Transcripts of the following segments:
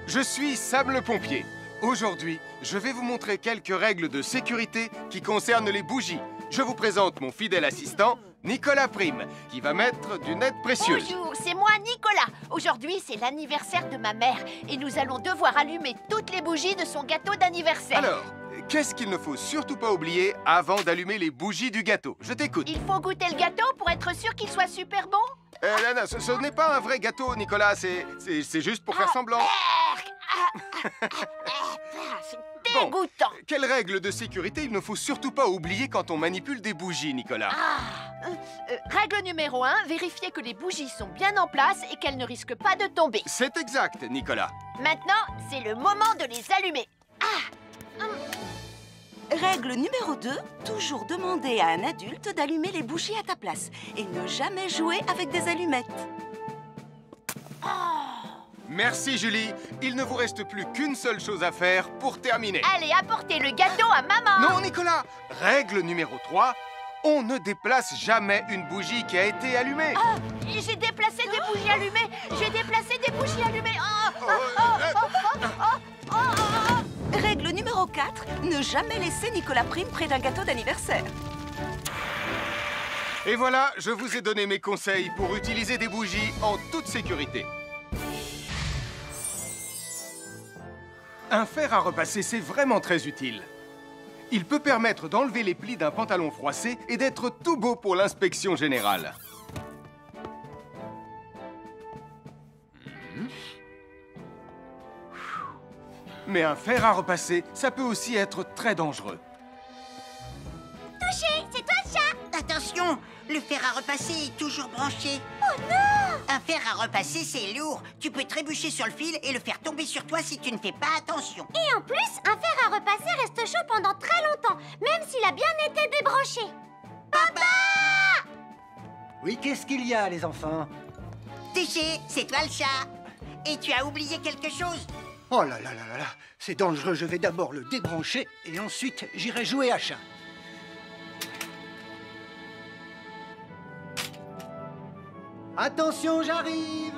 Je suis Sam le pompier. Aujourd'hui, je vais vous montrer quelques règles de sécurité qui concernent les bougies. Je vous présente mon fidèle assistant, Nicolas Prime, qui va mettre d'une aide précieuse. Bonjour, c'est moi Nicolas. Aujourd'hui, c'est l'anniversaire de ma mère et nous allons devoir allumer toutes les bougies de son gâteau d'anniversaire. Alors, qu'est-ce qu'il ne faut surtout pas oublier avant d'allumer les bougies du gâteau? Je t'écoute. Il faut goûter le gâteau pour être sûr qu'il soit super bon? Non, ce n'est pas un vrai gâteau, Nicolas. C'est juste pour faire semblant. C'est dégoûtant. Quelles règles de sécurité il ne faut surtout pas oublier quand on manipule des bougies, Nicolas? Règle numéro 1, vérifier que les bougies sont bien en place et qu'elles ne risquent pas de tomber. C'est exact, Nicolas. Maintenant, c'est le moment de les allumer. Règle numéro 2, toujours demander à un adulte d'allumer les bougies à ta place et ne jamais jouer avec des allumettes. Merci, Julie. Il ne vous reste plus qu'une seule chose à faire pour terminer. Allez, apportez le gâteau à maman. Non, Nicolas. Règle numéro 3, on ne déplace jamais une bougie qui a été allumée. J'ai déplacé des bougies allumées. J'ai déplacé des bougies allumées. Règle numéro 4, ne jamais laisser Nicolas Prime près d'un gâteau d'anniversaire. Et voilà, je vous ai donné mes conseils pour utiliser des bougies en toute sécurité. Un fer à repasser, c'est vraiment très utile. Il peut permettre d'enlever les plis d'un pantalon froissé et d'être tout beau pour l'inspection générale. Mais un fer à repasser, ça peut aussi être très dangereux. Touché, c'est toi le chat. Attention, le fer à repasser est toujours branché. Oh non! Un fer à repasser, c'est lourd. Tu peux trébucher sur le fil et le faire tomber sur toi si tu ne fais pas attention. Et en plus, un fer à repasser reste chaud pendant très longtemps, même s'il a bien été débranché. Papa! Oui, qu'est-ce qu'il y a, les enfants? Touché, c'est toi le chat. Et tu as oublié quelque chose? Oh là là là là là, c'est dangereux, je vais d'abord le débrancher et ensuite j'irai jouer à chat. Attention, j'arrive!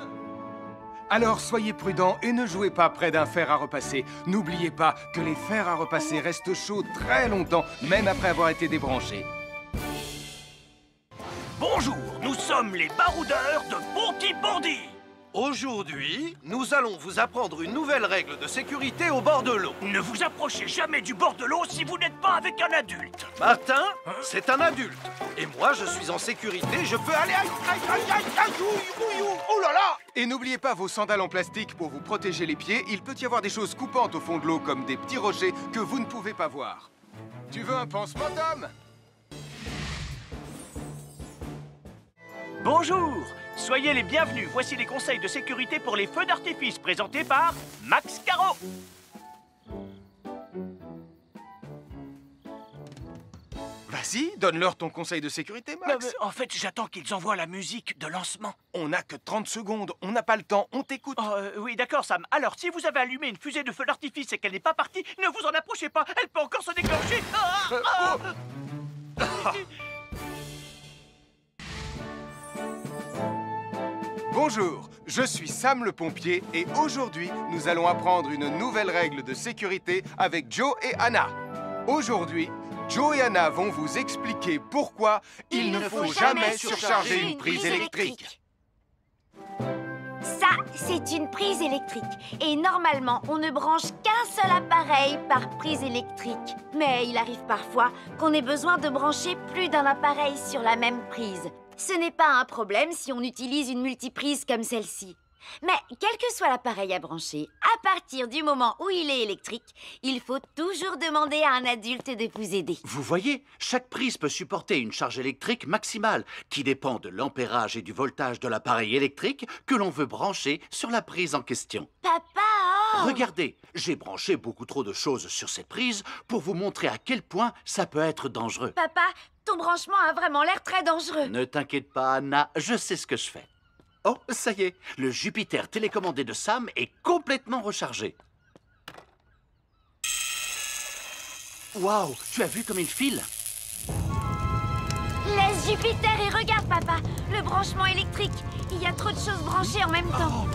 Alors soyez prudents et ne jouez pas près d'un fer à repasser. N'oubliez pas que les fers à repasser restent chauds très longtemps, même après avoir été débranchés. Bonjour, nous sommes les baroudeurs de Bonty Bandit. Aujourd'hui, nous allons vous apprendre une nouvelle règle de sécurité au bord de l'eau. Ne vous approchez jamais du bord de l'eau si vous n'êtes pas avec un adulte. Martin, c'est un adulte. Et moi, je suis en sécurité, je peux aller... Oh là là! Et n'oubliez pas vos sandales en plastique pour vous protéger les pieds. Il peut y avoir des choses coupantes au fond de l'eau, comme des petits rochers que vous ne pouvez pas voir. Tu veux un pansement, Tom? Bonjour, soyez les bienvenus. Voici les conseils de sécurité pour les feux d'artifice présentés par Max Caro. Vas-y, donne-leur ton conseil de sécurité, Max. En fait, j'attends qu'ils envoient la musique de lancement. On n'a que 30 secondes, on n'a pas le temps, on t'écoute. Oui, d'accord, Sam. Alors, si vous avez allumé une fusée de feu d'artifice et qu'elle n'est pas partie, ne vous en approchez pas. Elle peut encore se déclencher. Bonjour, je suis Sam le pompier et aujourd'hui, nous allons apprendre une nouvelle règle de sécurité avec Joe et Anna. Aujourd'hui, Joe et Anna vont vous expliquer pourquoi il ne faut jamais surcharger une prise électrique. Ça, c'est une prise électrique. Et normalement, on ne branche qu'un seul appareil par prise électrique. Mais il arrive parfois qu'on ait besoin de brancher plus d'un appareil sur la même prise. Ce n'est pas un problème si on utilise une multiprise comme celle-ci. Mais quel que soit l'appareil à brancher, à partir du moment où il est électrique, il faut toujours demander à un adulte de vous aider. Vous voyez, chaque prise peut supporter une charge électrique maximale qui dépend de l'ampérage et du voltage de l'appareil électrique que l'on veut brancher sur la prise en question. Papa, oh! Regardez, j'ai branché beaucoup trop de choses sur cette prise pour vous montrer à quel point ça peut être dangereux. Papa, ton branchement a vraiment l'air très dangereux. Ne t'inquiète pas, Anna, je sais ce que je fais. Oh, ça y est, le Jupiter télécommandé de Sam est complètement rechargé. Waouh, tu as vu comme il file? Laisse Jupiter et regarde, papa. Le branchement électrique. Il y a trop de choses branchées en même temps.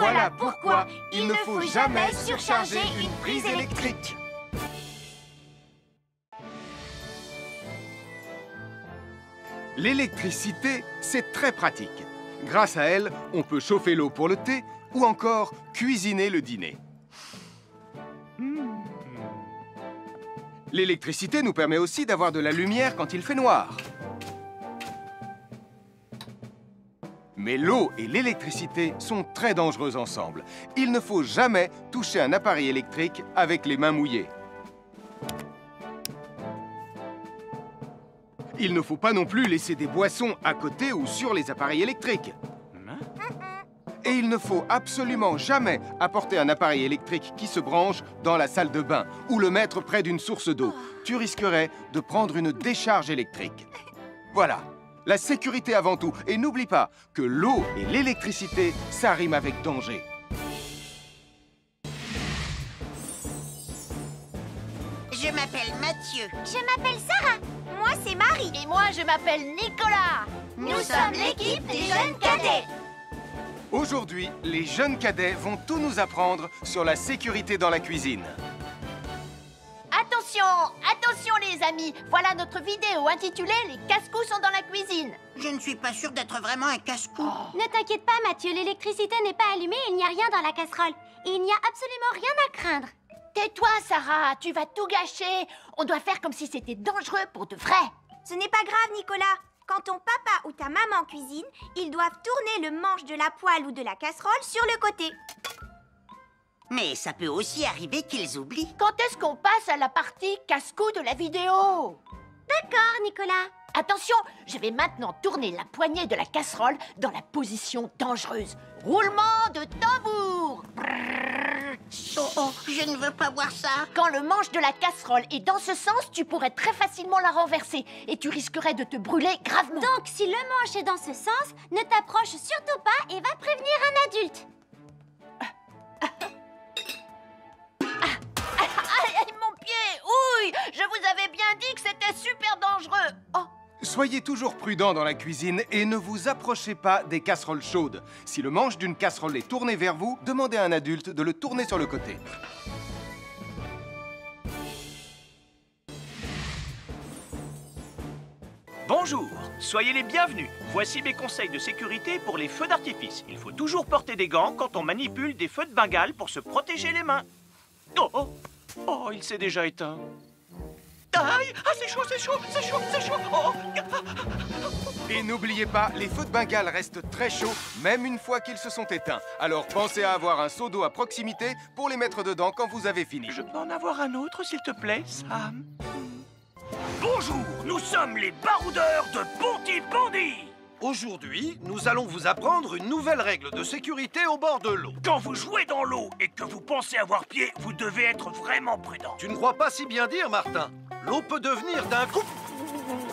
Voilà pourquoi il ne faut jamais surcharger une prise électrique. L'électricité, c'est très pratique. Grâce à elle, on peut chauffer l'eau pour le thé ou encore cuisiner le dîner. L'électricité nous permet aussi d'avoir de la lumière quand il fait noir. Mais l'eau et l'électricité sont très dangereuses ensemble. Il ne faut jamais toucher un appareil électrique avec les mains mouillées. Il ne faut pas non plus laisser des boissons à côté ou sur les appareils électriques. Et il ne faut absolument jamais apporter un appareil électrique qui se branche dans la salle de bain ou le mettre près d'une source d'eau. Tu risquerais de prendre une décharge électrique. Voilà, la sécurité avant tout. Et n'oublie pas que l'eau et l'électricité, ça rime avec danger. Je m'appelle Mathieu. Je m'appelle Sarah. Moi, c'est Marie. Et moi, je m'appelle Nicolas. Nous sommes l'équipe des jeunes cadets. Aujourd'hui, les jeunes cadets vont tout nous apprendre sur la sécurité dans la cuisine. Attention, attention les amis. Voilà notre vidéo intitulée « Les casse-cou sont dans la cuisine ». Je ne suis pas sûre d'être vraiment un casse-cou. Ne t'inquiète pas, Mathieu, l'électricité n'est pas allumée et il n'y a rien dans la casserole. Et il n'y a absolument rien à craindre. Tais-toi, Sarah, tu vas tout gâcher. On doit faire comme si c'était dangereux pour de vrai. Ce n'est pas grave, Nicolas. Quand ton papa ou ta maman cuisine, ils doivent tourner le manche de la poêle ou de la casserole sur le côté. Mais ça peut aussi arriver qu'ils oublient. Quand est-ce qu'on passe à la partie casse-cou de la vidéo? D'accord, Nicolas. Attention, je vais maintenant tourner la poignée de la casserole dans la position dangereuse. Roulement de tambour. Oh, je ne veux pas voir ça. Quand le manche de la casserole est dans ce sens, tu pourrais très facilement la renverser et tu risquerais de te brûler gravement. Donc, si le manche est dans ce sens, ne t'approche surtout pas et va prévenir un adulte. Aïe, mon pied! Ouille! Je vous avais bien dit que c'était super dangereux. Oh! Soyez toujours prudents dans la cuisine et ne vous approchez pas des casseroles chaudes. Si le manche d'une casserole est tourné vers vous, demandez à un adulte de le tourner sur le côté. Bonjour, soyez les bienvenus. Voici mes conseils de sécurité pour les feux d'artifice. Il faut toujours porter des gants quand on manipule des feux de Bengale pour se protéger les mains. Oh, oh, oh, il s'est déjà éteint. Aïe, ah, c'est chaud, c'est chaud, c'est chaud, c'est chaud. Oh. Et n'oubliez pas, les feux de Bengale restent très chauds, même une fois qu'ils se sont éteints. Alors pensez à avoir un seau d'eau à proximité pour les mettre dedans quand vous avez fini. Je peux en avoir un autre, s'il te plaît, Sam? Bonjour, nous sommes les baroudeurs de Pontypandy. Aujourd'hui, nous allons vous apprendre une nouvelle règle de sécurité au bord de l'eau. Quand vous jouez dans l'eau et que vous pensez avoir pied, vous devez être vraiment prudent. Tu ne crois pas si bien dire, Martin? L'eau peut devenir d'un coup...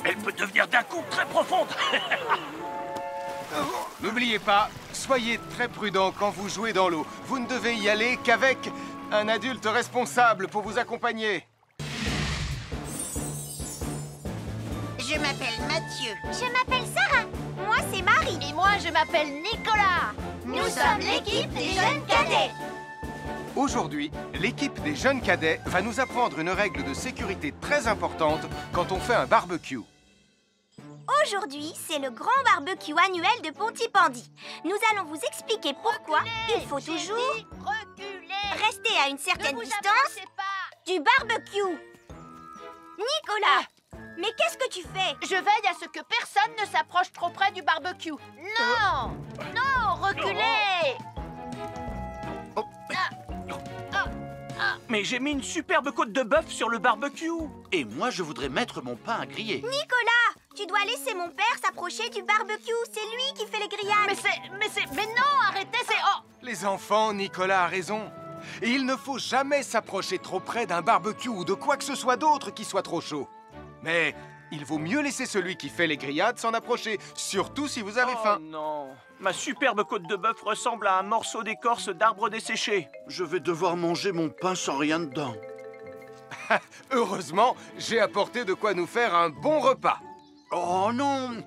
Elle peut devenir d'un coup très profonde. N'oubliez pas, soyez très prudents quand vous jouez dans l'eau. Vous ne devez y aller qu'avec un adulte responsable pour vous accompagner. Je m'appelle Mathieu. Je m'appelle Sarah. Moi, c'est Marie. Et moi, je m'appelle Nicolas. Nous sommes l'équipe des jeunes cadets. Aujourd'hui, l'équipe des jeunes cadets va nous apprendre une règle de sécurité très importante quand on fait un barbecue. Aujourd'hui, c'est le grand barbecue annuel de Pontypandy. Nous allons vous expliquer pourquoi il faut toujours rester à une certaine distance du barbecue. Nicolas, mais qu'est-ce que tu fais? Je veille à ce que personne ne s'approche trop près du barbecue. Non! Non, reculez! Mais j'ai mis une superbe côte de bœuf sur le barbecue. Et moi, je voudrais mettre mon pain à griller. Nicolas, tu dois laisser mon père s'approcher du barbecue. C'est lui qui fait les grillades. Mais non, arrêtez, c'est... Oh! Les enfants, Nicolas a raison. Et il ne faut jamais s'approcher trop près d'un barbecue ou de quoi que ce soit d'autre qui soit trop chaud. Mais il vaut mieux laisser celui qui fait les grillades s'en approcher, surtout si vous avez faim. Oh non, ma superbe côte de bœuf ressemble à un morceau d'écorce d'arbre desséché. Je vais devoir manger mon pain sans rien dedans. Heureusement, j'ai apporté de quoi nous faire un bon repas. Oh non,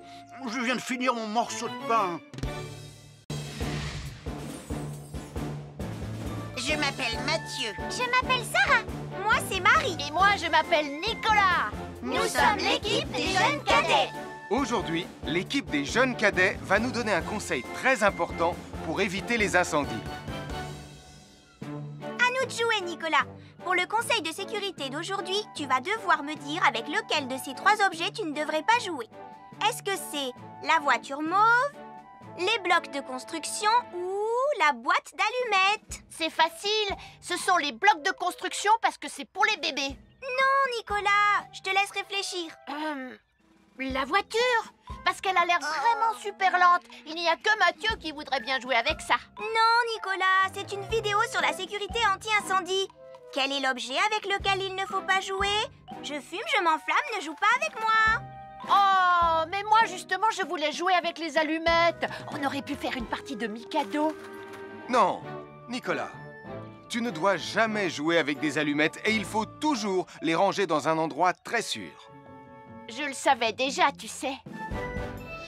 je viens de finir mon morceau de pain. Je m'appelle Mathieu. Je m'appelle Sarah. Moi, c'est Marie. Et moi, je m'appelle Nicolas. Nous sommes l'équipe des jeunes cadets. Aujourd'hui, l'équipe des jeunes cadets va nous donner un conseil très important pour éviter les incendies. À nous de jouer, Nicolas. Pour le conseil de sécurité d'aujourd'hui, tu vas devoir me dire avec lequel de ces 3 objets tu ne devrais pas jouer. Est-ce que c'est la voiture mauve, les blocs de construction ou la boîte d'allumettes? C'est facile. Ce sont les blocs de construction parce que c'est pour les bébés. Non, Nicolas, je te laisse réfléchir. La voiture, parce qu'elle a l'air vraiment super lente. Il n'y a que Mathieu qui voudrait bien jouer avec ça. Non, Nicolas, c'est une vidéo sur la sécurité anti-incendie. Quel est l'objet avec lequel il ne faut pas jouer? Je fume, je m'enflamme, ne joue pas avec moi. Oh, mais moi justement, je voulais jouer avec les allumettes. On aurait pu faire une partie de Mikado. Non, Nicolas, tu ne dois jamais jouer avec des allumettes et il faut toujours les ranger dans un endroit très sûr. Je le savais déjà, tu sais.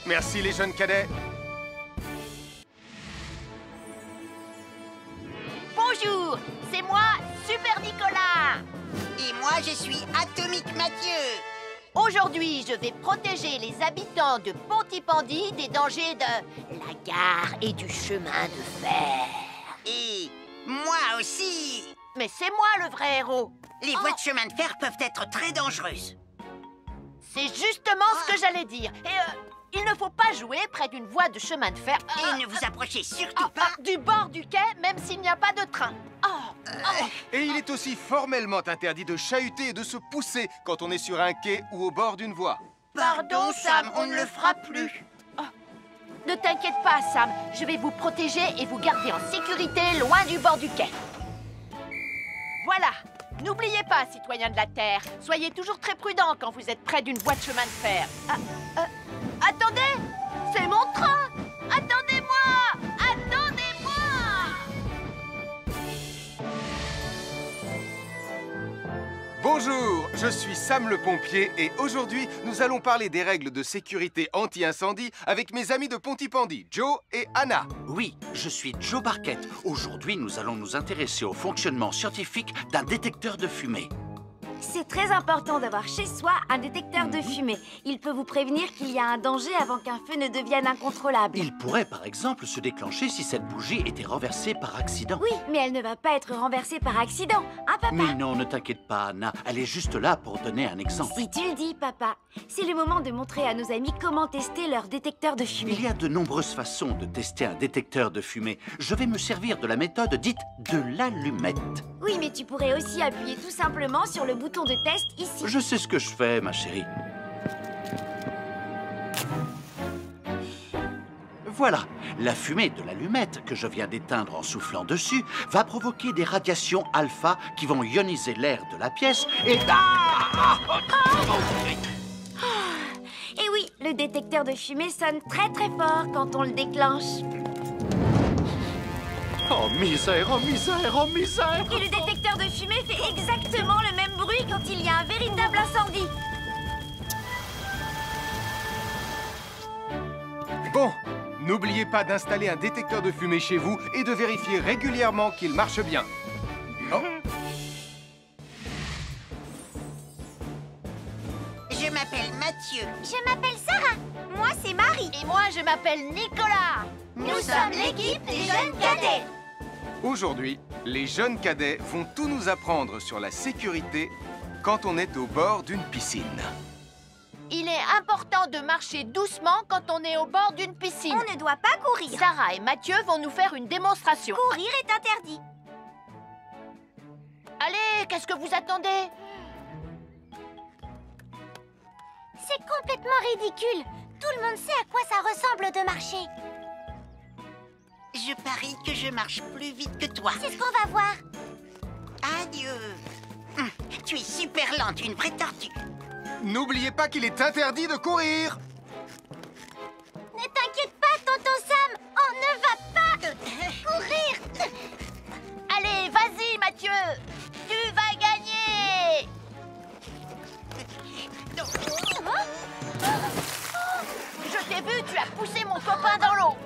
Merci les jeunes cadets. Bonjour, c'est moi, Super Nicolas. Et moi, je suis Atomique Mathieu. Aujourd'hui, je vais protéger les habitants de Pontypandy des dangers de la gare et du chemin de fer. Et moi aussi. Mais c'est moi le vrai héros. Les voies de chemin de fer peuvent être très dangereuses. C'est justement ce que j'allais dire. Et il ne faut pas jouer près d'une voie de chemin de fer. Et ne vous approchez surtout pas Du bord du quai, même s'il n'y a pas de train. Et il est aussi formellement interdit de chahuter et de se pousser quand on est sur un quai ou au bord d'une voie. Pardon, Sam, on ne le fera plus. Ne t'inquiète pas, Sam. Je vais vous protéger et vous garder en sécurité loin du bord du quai. Voilà. N'oubliez pas, citoyens de la Terre, soyez toujours très prudents quand vous êtes près d'une voie de chemin de fer. Attendez! C'est mon train! Attendez-moi! Attendez-moi! Bonjour, je suis Sam le pompier et aujourd'hui, nous allons parler des règles de sécurité anti-incendie avec mes amis de Pontypandy, Joe et Anna. Oui, je suis Joe Barquette. Aujourd'hui, nous allons nous intéresser au fonctionnement scientifique d'un détecteur de fumée. C'est très important d'avoir chez soi un détecteur de fumée. Il peut vous prévenir qu'il y a un danger avant qu'un feu ne devienne incontrôlable. Il pourrait, par exemple, se déclencher si cette bougie était renversée par accident. Oui, mais elle ne va pas être renversée par accident, hein, papa? Mais non, ne t'inquiète pas, Anna. Elle est juste là pour donner un exemple. Si tu le dis, papa. C'est le moment de montrer à nos amis comment tester leur détecteur de fumée. Il y a de nombreuses façons de tester un détecteur de fumée. Je vais me servir de la méthode dite de l'allumette. Oui, mais tu pourrais aussi appuyer tout simplement sur le bouton de test ici. Je sais ce que je fais, ma chérie. Voilà, la fumée de l'allumette que je viens d'éteindre en soufflant dessus va provoquer des radiations alpha qui vont ioniser l'air de la pièce et... Et oui, le détecteur de fumée sonne très très fort quand on le déclenche. Oh misère, oh misère, oh misère! Et le détecteur de fumée fait exactement le même bruit quand il y a un véritable incendie. Bon, n'oubliez pas d'installer un détecteur de fumée chez vous et de vérifier régulièrement qu'il marche bien. Oh. Je m'appelle Mathieu. Je m'appelle Sarah. Moi, c'est Marie. Et moi, je m'appelle Nicolas. Nous sommes l'équipe des jeunes cadets. Aujourd'hui, les jeunes cadets vont tout nous apprendre sur la sécurité quand on est au bord d'une piscine. Il est important de marcher doucement quand on est au bord d'une piscine. On ne doit pas courir. Sarah et Mathieu vont nous faire une démonstration. Courir est interdit. Allez, qu'est-ce que vous attendez? C'est complètement ridicule. Tout le monde sait à quoi ça ressemble de marcher. Je parie que je marche plus vite que toi. C'est ce qu'on va voir. Adieu. Tu es super lente, une vraie tortue. N'oubliez pas qu'il est interdit de courir. Ne t'inquiète pas, tonton Sam. On ne va pas courir. Allez, vas-y, Mathieu. Tu vas gagner. Je t'ai vu, tu as poussé mon copain dans l'eau.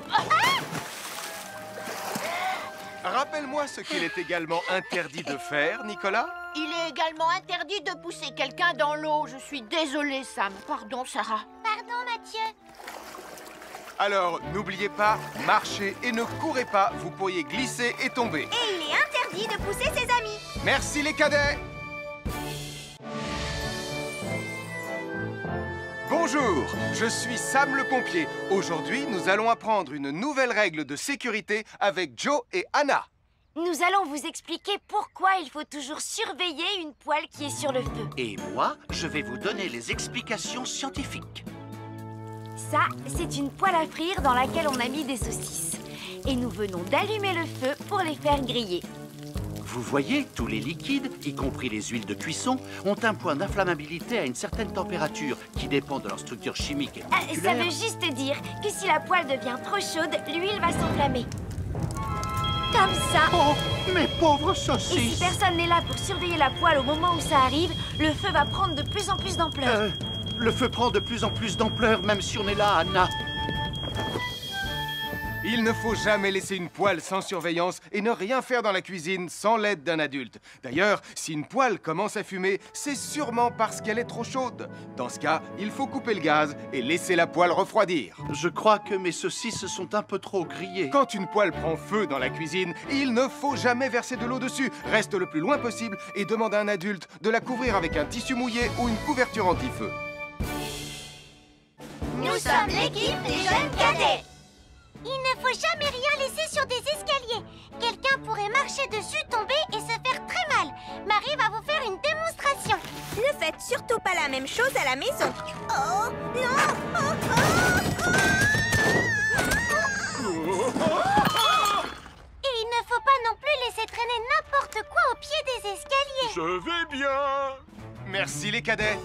Rappelle-moi ce qu'il est également interdit de faire, Nicolas. Il est également interdit de pousser quelqu'un dans l'eau. Je suis désolée, Sam. Pardon, Sarah. Pardon, Mathieu. Alors, n'oubliez pas, marchez et ne courez pas, vous pourriez glisser et tomber. Et il est interdit de pousser ses amis. Merci les cadets. Bonjour, je suis Sam le pompier. Aujourd'hui, nous allons apprendre une nouvelle règle de sécurité avec Joe et Anna. Nous allons vous expliquer pourquoi il faut toujours surveiller une poêle qui est sur le feu. Et moi, je vais vous donner les explications scientifiques. Ça, c'est une poêle à frire dans laquelle on a mis des saucisses. Et nous venons d'allumer le feu pour les faire griller. Vous voyez, tous les liquides, y compris les huiles de cuisson, ont un point d'inflammabilité à une certaine température qui dépend de leur structure chimique et Ça moléculaire. veut juste dire que si la poêle devient trop chaude, l'huile va s'enflammer. Comme ça. Oh, mes pauvres Et si saucisses! personne n'est là pour surveiller la poêle au moment où ça arrive, le feu va prendre de plus en plus d'ampleur. Le feu prend de plus en plus d'ampleur, même si on est là, Anna. Il ne faut jamais laisser une poêle sans surveillance et ne rien faire dans la cuisine sans l'aide d'un adulte. D'ailleurs, si une poêle commence à fumer, c'est sûrement parce qu'elle est trop chaude. Dans ce cas, il faut couper le gaz et laisser la poêle refroidir. Je crois que mes saucisses sont un peu trop grillées. Quand une poêle prend feu dans la cuisine, il ne faut jamais verser de l'eau dessus. Reste le plus loin possible et demande à un adulte de la couvrir avec un tissu mouillé ou une couverture anti-feu. Nous sommes l'équipe des jeunes cadets. Il ne faut jamais rien laisser sur des escaliers. Quelqu'un pourrait marcher dessus, tomber et se faire très mal. Marie va vous faire une démonstration. Ne faites surtout pas la même chose à la maison. Oh, non! Et il ne faut pas non plus laisser traîner n'importe quoi au pied des escaliers. Je vais bien. Merci les cadets.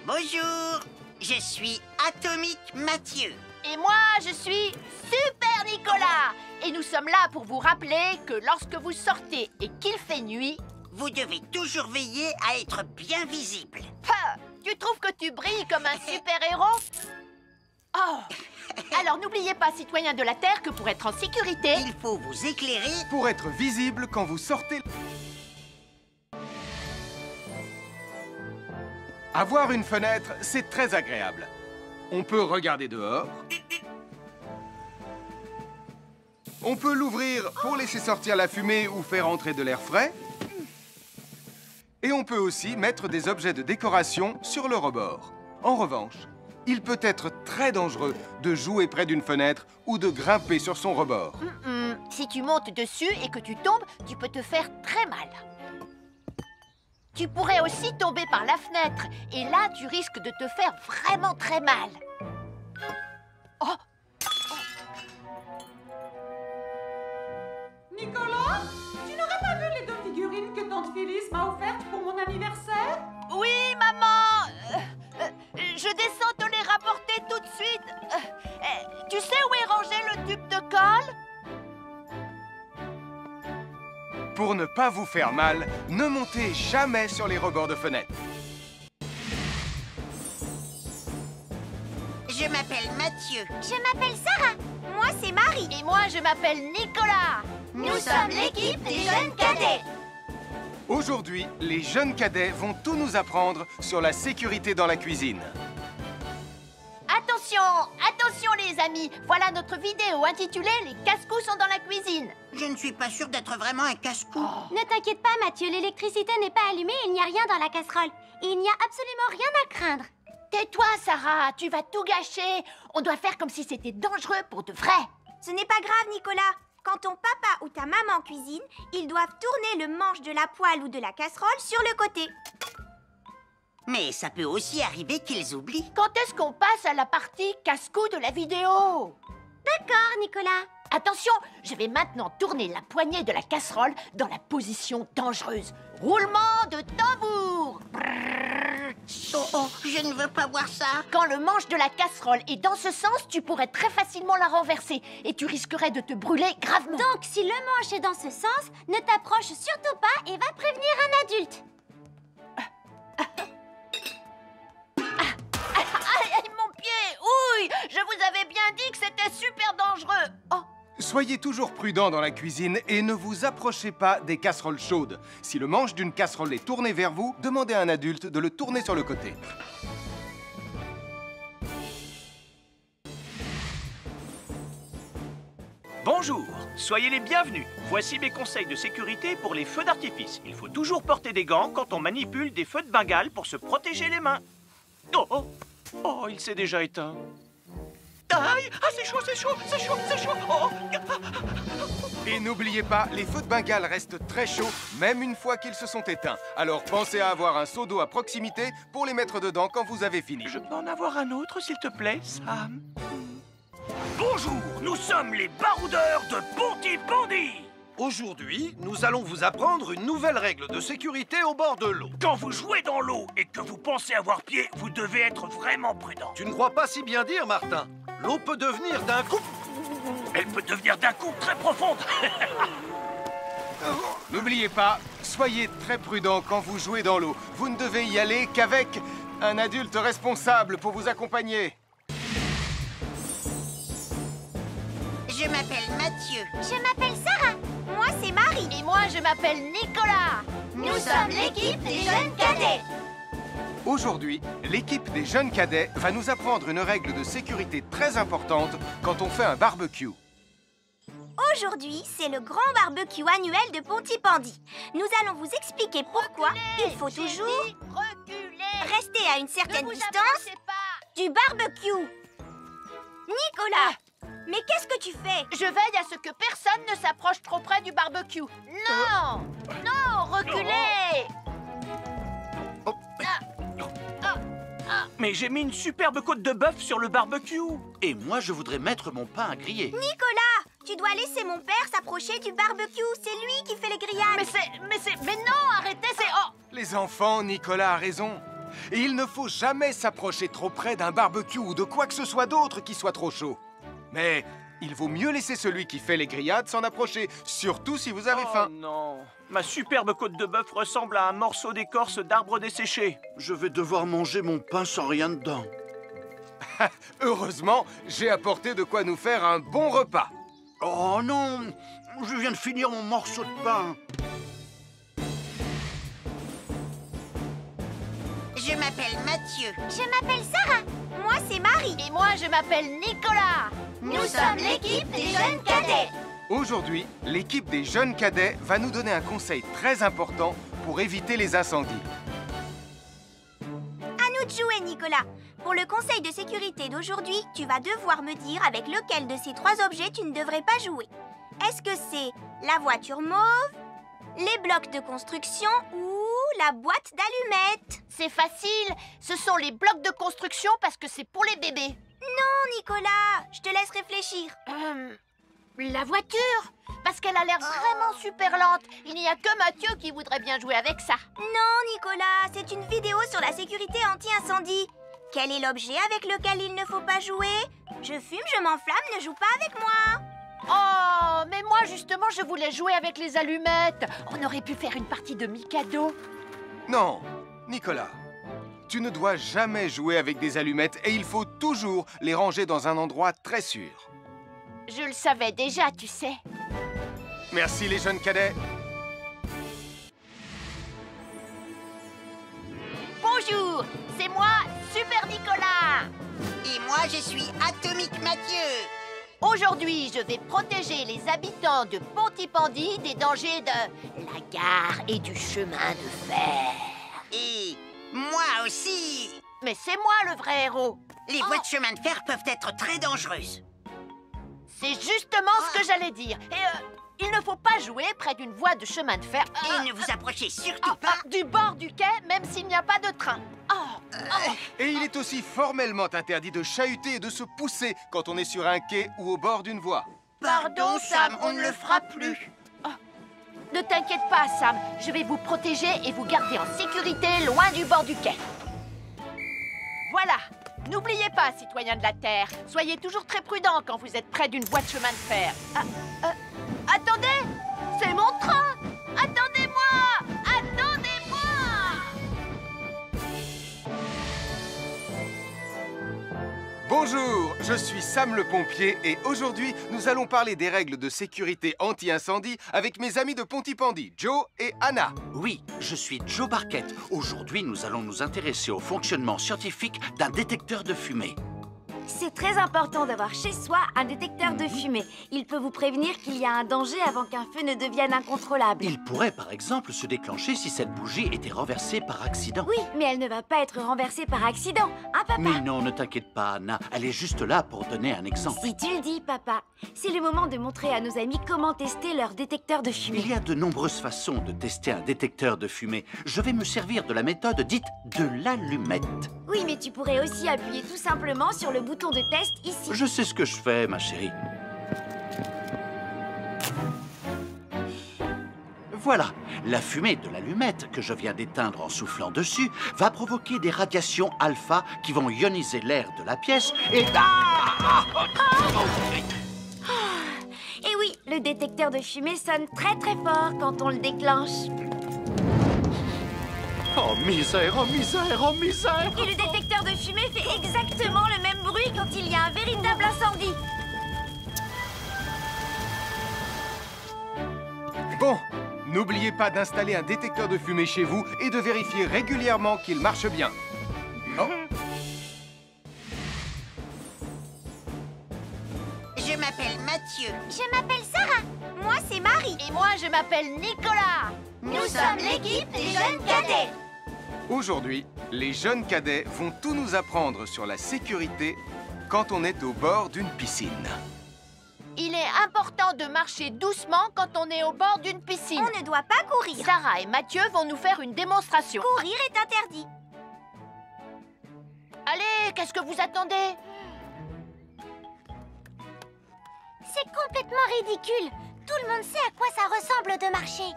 Bonjour, je suis Atomique Mathieu. Et moi, je suis Super Nicolas. Et nous sommes là pour vous rappeler que lorsque vous sortez et qu'il fait nuit... Vous devez toujours veiller à être bien visible. Ha! Tu trouves que tu brilles comme un super-héros? Oh! Alors n'oubliez pas, citoyens de la Terre, que pour être en sécurité... Il faut vous éclairer. Pour être visible quand vous sortez... Avoir une fenêtre, c'est très agréable. On peut regarder dehors. On peut l'ouvrir pour laisser sortir la fumée ou faire entrer de l'air frais. Et on peut aussi mettre des objets de décoration sur le rebord. En revanche, il peut être très dangereux de jouer près d'une fenêtre ou de grimper sur son rebord. Si tu montes dessus et que tu tombes, tu peux te faire très mal. Tu pourrais aussi tomber par la fenêtre. Et là, tu risques de te faire vraiment très mal. Oh! Nicolas, tu n'aurais pas vu les 2 figurines que tante Phyllis m'a offertes pour mon anniversaire? Oui, maman! Je descends te les rapporter tout de suite. Tu sais où est rangé le tube de colle? Pour ne pas vous faire mal, ne montez jamais sur les rebords de fenêtres. Je m'appelle Mathieu. Je m'appelle Sarah. Moi, c'est Marie. Et moi, je m'appelle Nicolas. Nous sommes l'équipe des jeunes cadets. Aujourd'hui, les jeunes cadets vont tout nous apprendre sur la sécurité dans la cuisine. Attention, attention les amis. Voilà notre vidéo intitulée « Les casse-coups sont dans la cuisine ». Je ne suis pas sûre d'être vraiment un casse-cou. Ne t'inquiète pas, Mathieu. L'électricité n'est pas allumée et il n'y a rien dans la casserole. Et il n'y a absolument rien à craindre. Tais-toi, Sarah, tu vas tout gâcher. On doit faire comme si c'était dangereux pour de vrai. Ce n'est pas grave, Nicolas. Quand ton papa ou ta maman cuisine, ils doivent tourner le manche de la poêle ou de la casserole sur le côté. Mais ça peut aussi arriver qu'ils oublient. Quand est-ce qu'on passe à la partie casse-cou de la vidéo? D'accord, Nicolas. Attention, je vais maintenant tourner la poignée de la casserole dans la position dangereuse. Roulement de tambour. Oh, je ne veux pas voir ça. Quand le manche de la casserole est dans ce sens, tu pourrais très facilement la renverser et tu risquerais de te brûler gravement. Donc, si le manche est dans ce sens, ne t'approche surtout pas et va prévenir un adulte. Aïe, mon pied! Soyez toujours prudent dans la cuisine et ne vous approchez pas des casseroles chaudes. Si le manche d'une casserole est tourné vers vous, demandez à un adulte de le tourner sur le côté. Bonjour, soyez les bienvenus. Voici mes conseils de sécurité pour les feux d'artifice. Il faut toujours porter des gants quand on manipule des feux de Bengale pour se protéger les mains. Oh, oh, oh, il s'est déjà éteint. Aïe, ah, c'est chaud, c'est chaud, c'est chaud, c'est chaud. Oh. Et n'oubliez pas, les feux de Bengale restent très chauds, même une fois qu'ils se sont éteints. Alors pensez à avoir un seau d'eau à proximité pour les mettre dedans quand vous avez fini. Je peux en avoir un autre, s'il te plaît, Sam? Bonjour, nous sommes les baroudeurs de Pontypandy. Aujourd'hui, nous allons vous apprendre une nouvelle règle de sécurité au bord de l'eau. Quand vous jouez dans l'eau et que vous pensez avoir pied, vous devez être vraiment prudent. Tu ne crois pas si bien dire, Martin? L'eau peut devenir d'un coup... Elle peut devenir d'un coup très profonde. N'oubliez pas, soyez très prudent quand vous jouez dans l'eau. Vous ne devez y aller qu'avec un adulte responsable pour vous accompagner. Je m'appelle Mathieu. Je m'appelle Sarah. Moi, c'est Marie. Et moi, je m'appelle Nicolas. Nous sommes l'équipe des jeunes cadets. Aujourd'hui, l'équipe des jeunes cadets va nous apprendre une règle de sécurité très importante quand on fait un barbecue. Aujourd'hui, c'est le grand barbecue annuel de Pontypandy. Nous allons vous expliquer pourquoi il faut toujours rester à une certaine distance du barbecue. Nicolas, mais qu'est-ce que tu fais? Je veille à ce que personne ne s'approche trop près du barbecue. Non! Non, reculez! Mais j'ai mis une superbe côte de bœuf sur le barbecue. Et moi, je voudrais mettre mon pain à griller. Nicolas, tu dois laisser mon père s'approcher du barbecue. C'est lui qui fait les grillades. Mais non, arrêtez, c'est... Oh! Les enfants, Nicolas a raison. Et il ne faut jamais s'approcher trop près d'un barbecue ou de quoi que ce soit d'autre qui soit trop chaud. Mais il vaut mieux laisser celui qui fait les grillades s'en approcher, surtout si vous avez faim. Oh non, ma superbe côte de bœuf ressemble à un morceau d'écorce d'arbre desséché. Je vais devoir manger mon pain sans rien dedans. Heureusement, j'ai apporté de quoi nous faire un bon repas. Oh non, je viens de finir mon morceau de pain. Je m'appelle Mathieu. Je m'appelle Sarah. Moi, c'est Marie. Et moi, je m'appelle Nicolas. Nous sommes l'équipe des jeunes cadets. Aujourd'hui, l'équipe des jeunes cadets va nous donner un conseil très important pour éviter les incendies. À nous de jouer, Nicolas. Pour le conseil de sécurité d'aujourd'hui, tu vas devoir me dire avec lequel de ces 3 objets tu ne devrais pas jouer. Est-ce que c'est la voiture mauve, les blocs de construction ou la boîte d'allumettes? C'est facile. Ce sont les blocs de construction parce que c'est pour les bébés. Non, Nicolas, je te laisse réfléchir. La voiture, parce qu'elle a l'air vraiment super lente. Il n'y a que Mathieu qui voudrait bien jouer avec ça. Non, Nicolas, c'est une vidéo sur la sécurité anti-incendie. Quel est l'objet avec lequel il ne faut pas jouer? Je fume, je m'enflamme, ne joue pas avec moi. Oh, mais moi, justement, je voulais jouer avec les allumettes. On aurait pu faire une partie de Mikado. Non, Nicolas, tu ne dois jamais jouer avec des allumettes et il faut toujours les ranger dans un endroit très sûr. Je le savais déjà, tu sais. Merci les jeunes cadets. Bonjour, c'est moi, Super Nicolas. Et moi, je suis Atomique Mathieu. Aujourd'hui, je vais protéger les habitants de Pontypandy des dangers de la gare et du chemin de fer. Et moi aussi. Mais c'est moi le vrai héros. Les voies de chemin de fer peuvent être très dangereuses. C'est justement ce que j'allais dire. Et il ne faut pas jouer près d'une voie de chemin de fer. Et ne vous approchez surtout pas du bord du quai, même s'il n'y a pas de train. Et il est aussi formellement interdit de chahuter et de se pousser quand on est sur un quai ou au bord d'une voie. Pardon, Sam, on ne le fera plus. Ne t'inquiète pas, Sam. Je vais vous protéger et vous garder en sécurité loin du bord du quai. Voilà. N'oubliez pas, citoyens de la Terre, soyez toujours très prudents quand vous êtes près d'une voie de chemin de fer. Attendez! C'est mon train! Attendez-moi! Attendez-moi! Bonjour, je suis Sam le pompier et aujourd'hui, nous allons parler des règles de sécurité anti-incendie avec mes amis de Pontypandy, Joe et Anna. Oui, je suis Joe Barquette. Aujourd'hui, nous allons nous intéresser au fonctionnement scientifique d'un détecteur de fumée. C'est très important d'avoir chez soi un détecteur de fumée. Il peut vous prévenir qu'il y a un danger avant qu'un feu ne devienne incontrôlable. Il pourrait, par exemple, se déclencher si cette bougie était renversée par accident. Oui, mais elle ne va pas être renversée par accident, hein, papa? Mais non, ne t'inquiète pas, Anna. Elle est juste là pour donner un exemple. Si tu le dis, papa. C'est le moment de montrer à nos amis comment tester leur détecteur de fumée. Il y a de nombreuses façons de tester un détecteur de fumée. Je vais me servir de la méthode dite de l'allumette. Oui, mais tu pourrais aussi appuyer tout simplement sur le bouton de test ici. Je sais ce que je fais, ma chérie. Voilà, la fumée de l'allumette que je viens d'éteindre en soufflant dessus va provoquer des radiations alpha qui vont ioniser l'air de la pièce et... Et oui, le détecteur de fumée sonne très très fort quand on le déclenche. Oh misère, oh misère, oh misère! Et le détecteur de fumée fait exactement le même bruit quand il y a un véritable incendie. Bon, n'oubliez pas d'installer un détecteur de fumée chez vous et de vérifier régulièrement qu'il marche bien. Oh. Je m'appelle Mathieu. Je m'appelle Sarah. Moi, c'est Marie. Et moi, je m'appelle Nicolas. Nous sommes l'équipe des jeunes cadets. Aujourd'hui, les jeunes cadets vont tout nous apprendre sur la sécurité quand on est au bord d'une piscine. Il est important de marcher doucement quand on est au bord d'une piscine. On ne doit pas courir. Sarah et Mathieu vont nous faire une démonstration. Courir est interdit. Allez, qu'est-ce que vous attendez? C'est complètement ridicule. Tout le monde sait à quoi ça ressemble de marcher.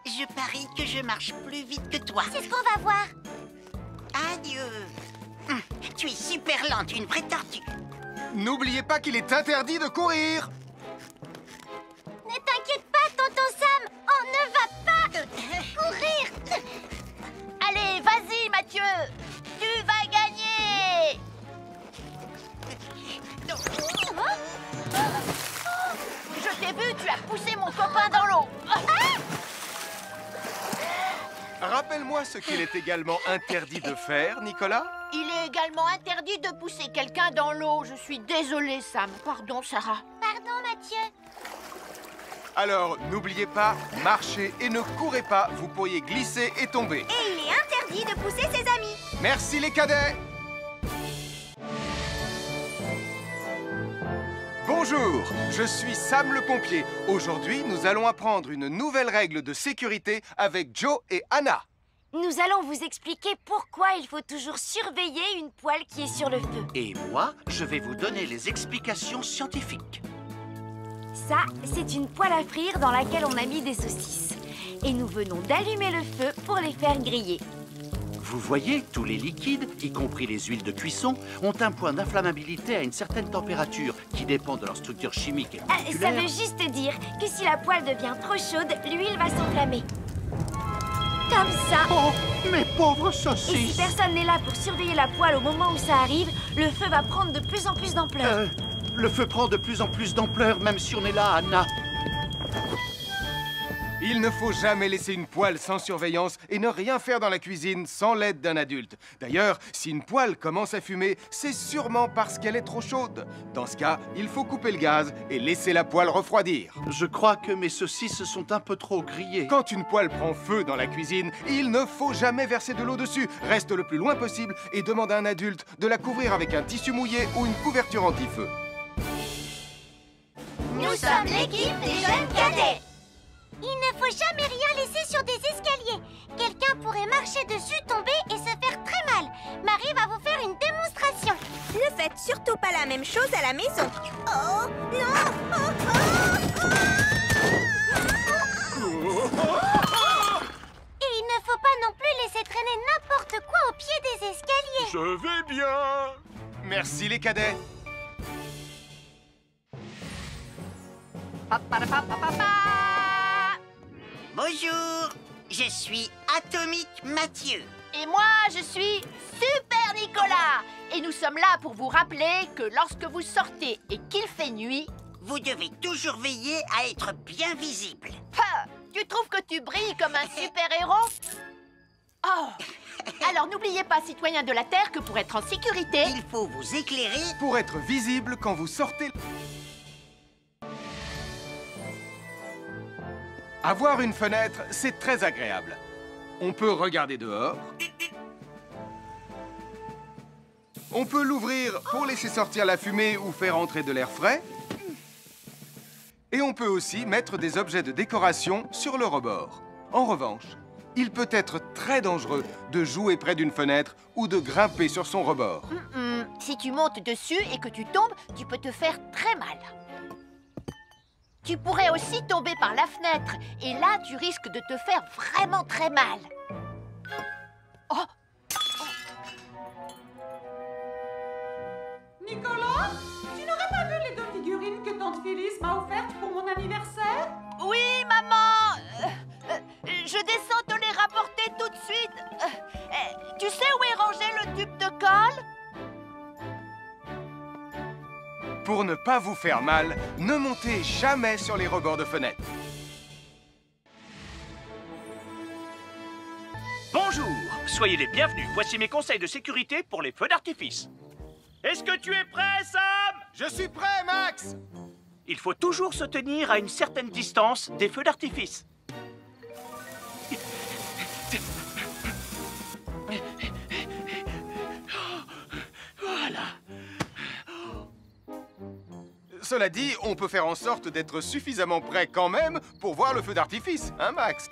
Je parie que je marche plus vite que toi. C'est ce qu'on va voir. Adieu. Tu es super lente, une vraie tortue. N'oubliez pas qu'il est interdit de courir. Ne t'inquiète pas, tonton Sam. On ne va pas courir. Allez, vas-y, Mathieu. Tu vas gagner. Je t'ai vu, tu as poussé mon copain dans l'eau. Rappelle-moi ce qu'il est également interdit de faire, Nicolas. Il est également interdit de pousser quelqu'un dans l'eau. Je suis désolée, Sam. Pardon, Sarah. Pardon, Mathieu. Alors, n'oubliez pas, marchez et ne courez pas, vous pourriez glisser et tomber. Et il est interdit de pousser ses amis. Merci les cadets. Bonjour, je suis Sam le pompier. Aujourd'hui, nous allons apprendre une nouvelle règle de sécurité avec Joe et Anna. Nous allons vous expliquer pourquoi il faut toujours surveiller une poêle qui est sur le feu. Et moi, je vais vous donner les explications scientifiques. Ça, c'est une poêle à frire dans laquelle on a mis des saucisses. Et nous venons d'allumer le feu pour les faire griller. Vous voyez, tous les liquides, y compris les huiles de cuisson, ont un point d'inflammabilité à une certaine température qui dépend de leur structure chimique et Ça moléculaire. veut juste dire que si la poêle devient trop chaude, l'huile va s'enflammer. Comme ça. Oh, mes pauvres Et si saucisses! personne n'est là pour surveiller la poêle au moment où ça arrive, le feu va prendre de plus en plus d'ampleur. Le feu prend de plus en plus d'ampleur, même si on est là, Anna. Il ne faut jamais laisser une poêle sans surveillance et ne rien faire dans la cuisine sans l'aide d'un adulte. D'ailleurs, si une poêle commence à fumer, c'est sûrement parce qu'elle est trop chaude. Dans ce cas, il faut couper le gaz et laisser la poêle refroidir. Je crois que mes saucisses sont un peu trop grillées. Quand une poêle prend feu dans la cuisine, il ne faut jamais verser de l'eau dessus. Reste le plus loin possible et demande à un adulte de la couvrir avec un tissu mouillé ou une couverture anti-feu. Nous sommes l'équipe des jeunes cadets. Il ne faut jamais rien laisser sur des escaliers. Quelqu'un pourrait marcher dessus, tomber et se faire très mal. Marie va vous faire une démonstration. Ne faites surtout pas la même chose à la maison. Oh, non! Et il ne faut pas non plus laisser traîner n'importe quoi au pied des escaliers. Je vais bien. Merci les cadets. Bonjour, je suis Atomique Mathieu. Et moi, je suis Super Super Nicolas. Et nous sommes là pour vous rappeler que lorsque vous sortez et qu'il fait nuit... Vous devez toujours veiller à être bien visible. Ah, tu trouves que tu brilles comme un super-héros? Oh. Alors n'oubliez pas, citoyens de la Terre, que pour être en sécurité... Il faut vous éclairer... Pour être visible quand vous sortez... Avoir une fenêtre, c'est très agréable. On peut regarder dehors. On peut l'ouvrir pour laisser sortir la fumée ou faire entrer de l'air frais. Et on peut aussi mettre des objets de décoration sur le rebord. En revanche, il peut être très dangereux de jouer près d'une fenêtre ou de grimper sur son rebord. Si tu montes dessus et que tu tombes, tu peux te faire très mal. Tu pourrais aussi tomber par la fenêtre. Et là, tu risques de te faire vraiment très mal. Oh! Nicolas, tu n'aurais pas vu les 2 figurines que tante Phyllis m'a offertes pour mon anniversaire? Oui, maman! Je descends te les rapporter tout de suite. Tu sais où est rangé le tube de colle? Pour ne pas vous faire mal, ne montez jamais sur les rebords de fenêtres. Bonjour, soyez les bienvenus. Voici mes conseils de sécurité pour les feux d'artifice. Est-ce que tu es prêt, Sam? Je suis prêt, Max! Il faut toujours se tenir à une certaine distance des feux d'artifice. Voilà. Cela dit, on peut faire en sorte d'être suffisamment près quand même pour voir le feu d'artifice, hein, Max?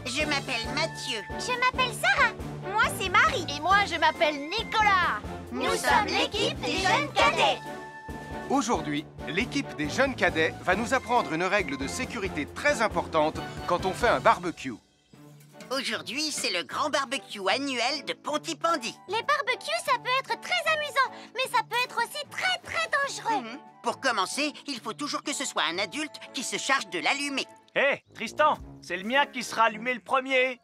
Je m'appelle Mathieu. Je m'appelle Sarah. Moi, c'est Marie. Et moi, je m'appelle Nicolas. Nous sommes l'équipe des jeunes cadets. Aujourd'hui, l'équipe des jeunes cadets va nous apprendre une règle de sécurité très importante quand on fait un barbecue. Aujourd'hui, c'est le grand barbecue annuel de Pontypandy. Les barbecues, ça peut être très amusant, mais ça peut être aussi très dangereux. Pour commencer, il faut toujours que ce soit un adulte qui se charge de l'allumer. Hé, Tristan, c'est le mien qui sera allumé le premier.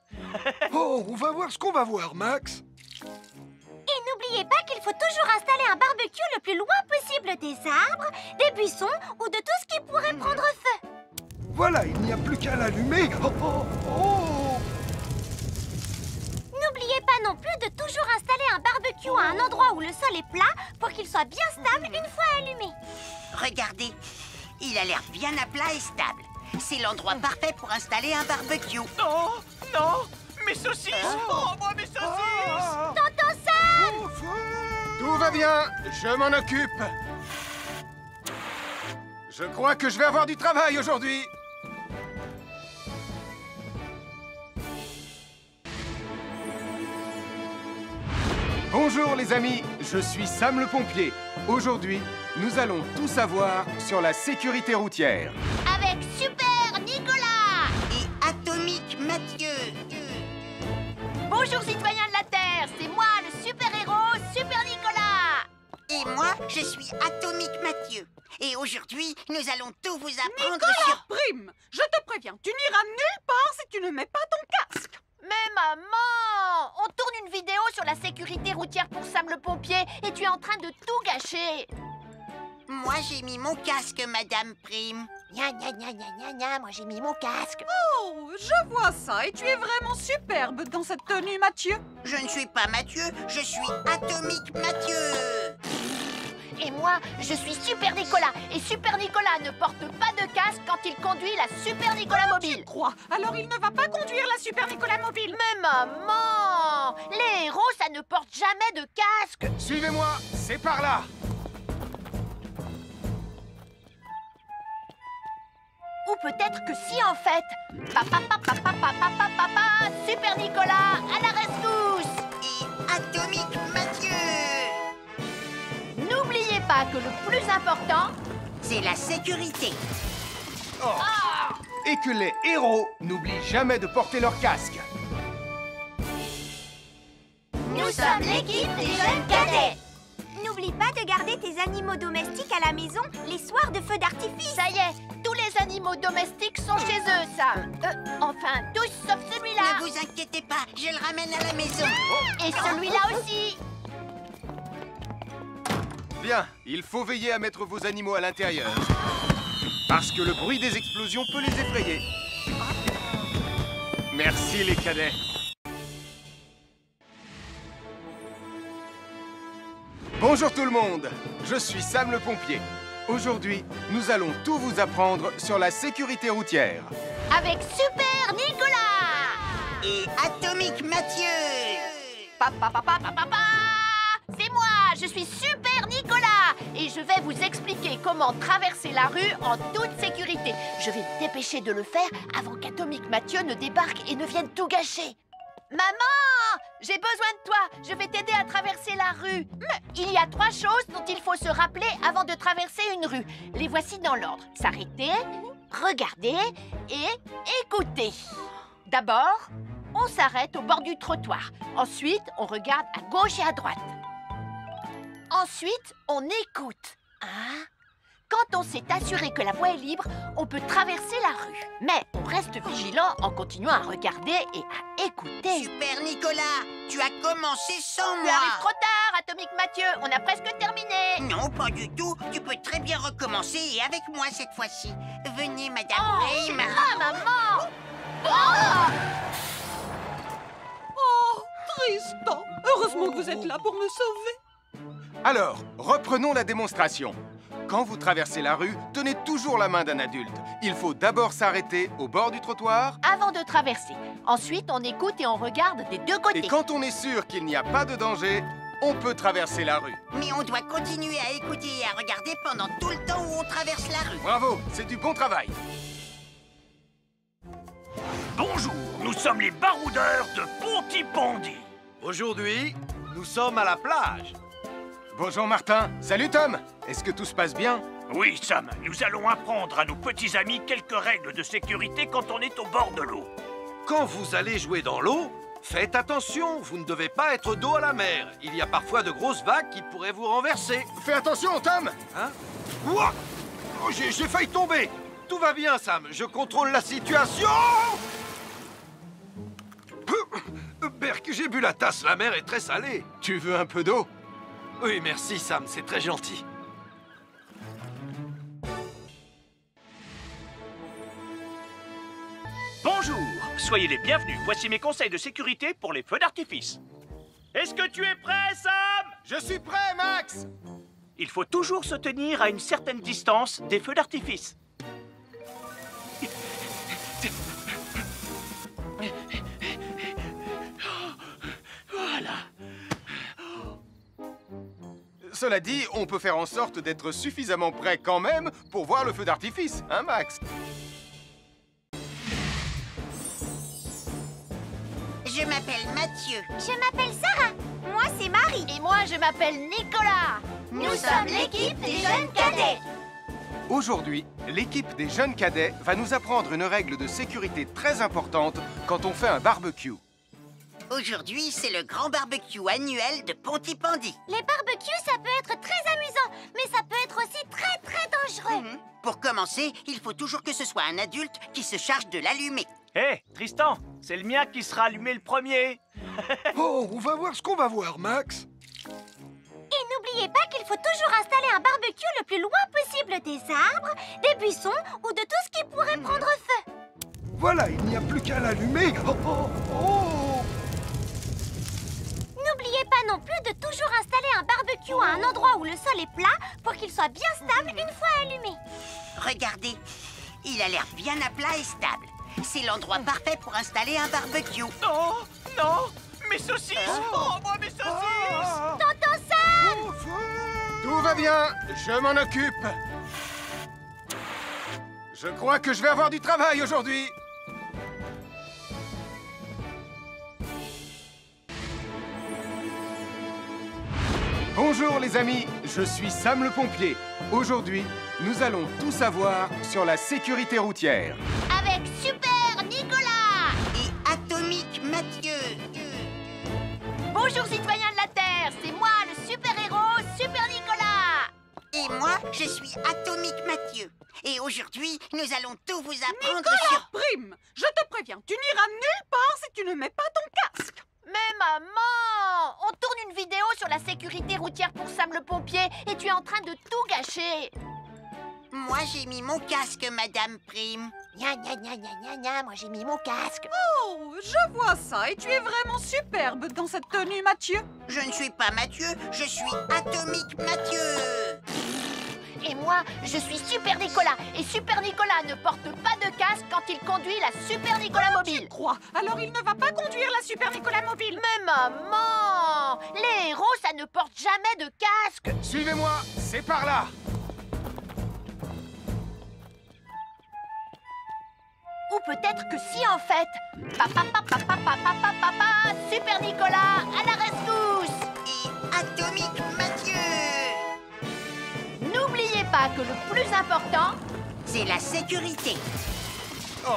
Oh, on va voir ce qu'on va voir, Max. Et n'oubliez pas qu'il faut toujours installer un barbecue le plus loin possible des arbres, des buissons ou de tout ce qui pourrait prendre feu. Voilà, il n'y a plus qu'à l'allumer. Oh, oh, oh. N'oubliez pas non plus de toujours installer un barbecue à un endroit où le sol est plat pour qu'il soit bien stable une fois allumé. Regardez, il a l'air bien à plat et stable. C'est l'endroit parfait pour installer un barbecue. Non, non, mes saucisses. Oh, moi, mes saucisses. Tonton Sam! Tout va bien, je m'en occupe. Je crois que je vais avoir du travail aujourd'hui. Bonjour les amis, je suis Sam le pompier. Aujourd'hui, nous allons tout savoir sur la sécurité routière. Avec Super Nicolas! Et Atomique Mathieu. Bonjour citoyens de la Terre, c'est moi le super-héros Super Nicolas! Et moi, je suis Atomique Mathieu. Et aujourd'hui, nous allons tout vous apprendre Nicolas sur... Prime, je te préviens, tu n'iras nulle part si tu ne mets pas ton casque. Mais maman! On tourne une vidéo sur la sécurité routière pour Sam le pompier et tu es en train de tout gâcher! Moi, j'ai mis mon casque, Madame Prime. Gna gna gna gna gna gna, moi j'ai mis mon casque. Oh, je vois ça et tu es vraiment superbe dans cette tenue, Mathieu. Je ne suis pas Mathieu, je suis Atomique Mathieu. Et moi, je suis Super Nicolas. Et Super Nicolas ne porte pas de casque quand il conduit la Super Nicolas Mobile. Crois, alors il ne va pas conduire la Super Nicolas Mobile. Mais maman! Les héros, ça ne porte jamais de casque. Suivez-moi, c'est par là. Ou peut-être que si en fait. Papa, papa, papa, papa, papa, Super Nicolas, à la rescousse! Et Atomique Mathieu. N'oubliez pas que le plus important, c'est la sécurité. Oh. Et que les héros n'oublient jamais de porter leur casque. Nous sommes l'équipe des jeunes cadets. N'oublie pas de garder tes animaux domestiques à la maison les soirs de feu d'artifice. ça y est, tous les animaux domestiques sont chez eux, Sam. Enfin, tous sauf celui-là. Ne vous inquiétez pas, je le ramène à la maison. Et celui-là aussi. Bien, il faut veiller à mettre vos animaux à l'intérieur. Parce que le bruit des explosions peut les effrayer. Merci les cadets. Bonjour tout le monde, je suis Sam le pompier. Aujourd'hui, nous allons tout vous apprendre sur la sécurité routière. Avec Super Nicolas Et Atomique Mathieu. C'est moi, je suis Super Nicolas et je vais vous expliquer comment traverser la rue en toute sécurité. Je vais me dépêcher de le faire avant qu'Atomique Mathieu ne débarque et ne vienne tout gâcher. Maman, j'ai besoin de toi, je vais t'aider à traverser la rue. Il y a 3 choses dont il faut se rappeler avant de traverser une rue. Les voici dans l'ordre. S'arrêter, regarder et écouter. D'abord, on s'arrête au bord du trottoir. Ensuite, on regarde à gauche et à droite. Ensuite, on écoute. Quand on s'est assuré que la voie est libre, on peut traverser la rue. Mais on reste vigilant en continuant à regarder et à écouter. Super Nicolas, tu as commencé sans Tu moi. arrives trop tard, Atomique Mathieu. On a presque terminé. Non, pas du tout. Tu peux très bien recommencer et avec moi cette fois-ci. Venez, madame. Hey, maman. Oh, Tristan, heureusement que vous êtes là pour me sauver. Alors, reprenons la démonstration. Quand vous traversez la rue, tenez toujours la main d'un adulte. Il faut d'abord s'arrêter au bord du trottoir. Avant de traverser. Ensuite, on écoute et on regarde des deux côtés. Et quand on est sûr qu'il n'y a pas de danger, on peut traverser la rue. Mais on doit continuer à écouter et à regarder pendant tout le temps où on traverse la rue. Bravo, c'est du bon travail. Bonjour, nous sommes les baroudeurs de Pontypandy. Aujourd'hui, nous sommes à la plage. Bonjour Martin. Salut Tom. Est-ce que tout se passe bien? Oui, Sam, nous allons apprendre à nos petits amis quelques règles de sécurité quand on est au bord de l'eau. Quand vous allez jouer dans l'eau, faites attention, vous ne devez pas être dos à la mer. Il y a parfois de grosses vagues qui pourraient vous renverser. Fais attention, Tom. Hein? Ouah! Oh, j'ai failli tomber. Tout va bien, Sam, je contrôle la situation. Berk, j'ai bu la tasse, la mer est très salée. Tu veux un peu d'eau? Oui, merci, Sam, c'est très gentil. Bonjour, soyez les bienvenus. Voici mes conseils de sécurité pour les feux d'artifice. Est-ce que tu es prêt, Sam? Je suis prêt, Max. Il faut toujours se tenir à une certaine distance des feux d'artifice. Voilà. Cela dit, on peut faire en sorte d'être suffisamment prêt quand même pour voir le feu d'artifice, hein, Max? Je m'appelle Mathieu. Je m'appelle Sarah. Moi, c'est Marie. Et moi, je m'appelle Nicolas. Nous sommes l'équipe des jeunes cadets. Aujourd'hui, l'équipe des jeunes cadets va nous apprendre une règle de sécurité très importante quand on fait un barbecue. Aujourd'hui, c'est le grand barbecue annuel de Pontypandy. Les barbecues, ça peut être très amusant, mais ça peut être aussi très, très dangereux. Pour commencer, il faut toujours que ce soit un adulte qui se charge de l'allumer. Hé, Tristan, c'est le mien qui sera allumé le premier. Oh, on va voir ce qu'on va voir, Max. Et n'oubliez pas qu'il faut toujours installer un barbecue le plus loin possible des arbres, des buissons ou de tout ce qui pourrait prendre feu. Voilà, il n'y a plus qu'à l'allumer. Oh, oh, oh. N'oubliez pas non plus de toujours installer un barbecue à un endroit où le sol est plat pour qu'il soit bien stable une fois allumé. Regardez, il a l'air bien à plat et stable. C'est l'endroit parfait pour installer un barbecue. Oh, non, mes saucisses. Oh, moi, mes saucisses. Tonton Sam! Tout va bien, je m'en occupe. Je crois que je vais avoir du travail aujourd'hui. Bonjour les amis, je suis Sam le pompier. Aujourd'hui, nous allons tout savoir sur la sécurité routière. Avec Super Nicolas. Et Atomique Mathieu. Bonjour citoyens de la Terre, c'est moi le super-héros Super Nicolas. Et moi, je suis Atomique Mathieu. Et aujourd'hui, nous allons tout vous apprendre Nicolas sur... Prime, je te préviens, tu n'iras nulle part si tu ne mets pas ton casque. Mais maman, on tourne une vidéo sur la sécurité routière pour Sam le pompier et tu es en train de tout gâcher. Moi, j'ai mis mon casque, Madame Prime. Gna gna gna gna gna gna, moi j'ai mis mon casque. Oh, je vois ça et tu es vraiment superbe dans cette tenue, Mathieu. Je ne suis pas Mathieu, je suis Atomique Mathieu. Et moi, je suis Super Nicolas. Et Super Nicolas ne porte pas de casque quand il conduit la Super Nicolas mobile. Tu crois? Alors il ne va pas conduire la Super Nicolas mobile. Mais maman, les héros, ça ne porte jamais de casque. Suivez-moi, c'est par là. Ou peut-être que si, en fait. Papa, Super Nicolas, à la rescousse. Et Atomique Mathieu. N'oubliez pas que le plus important, c'est la sécurité. Oh.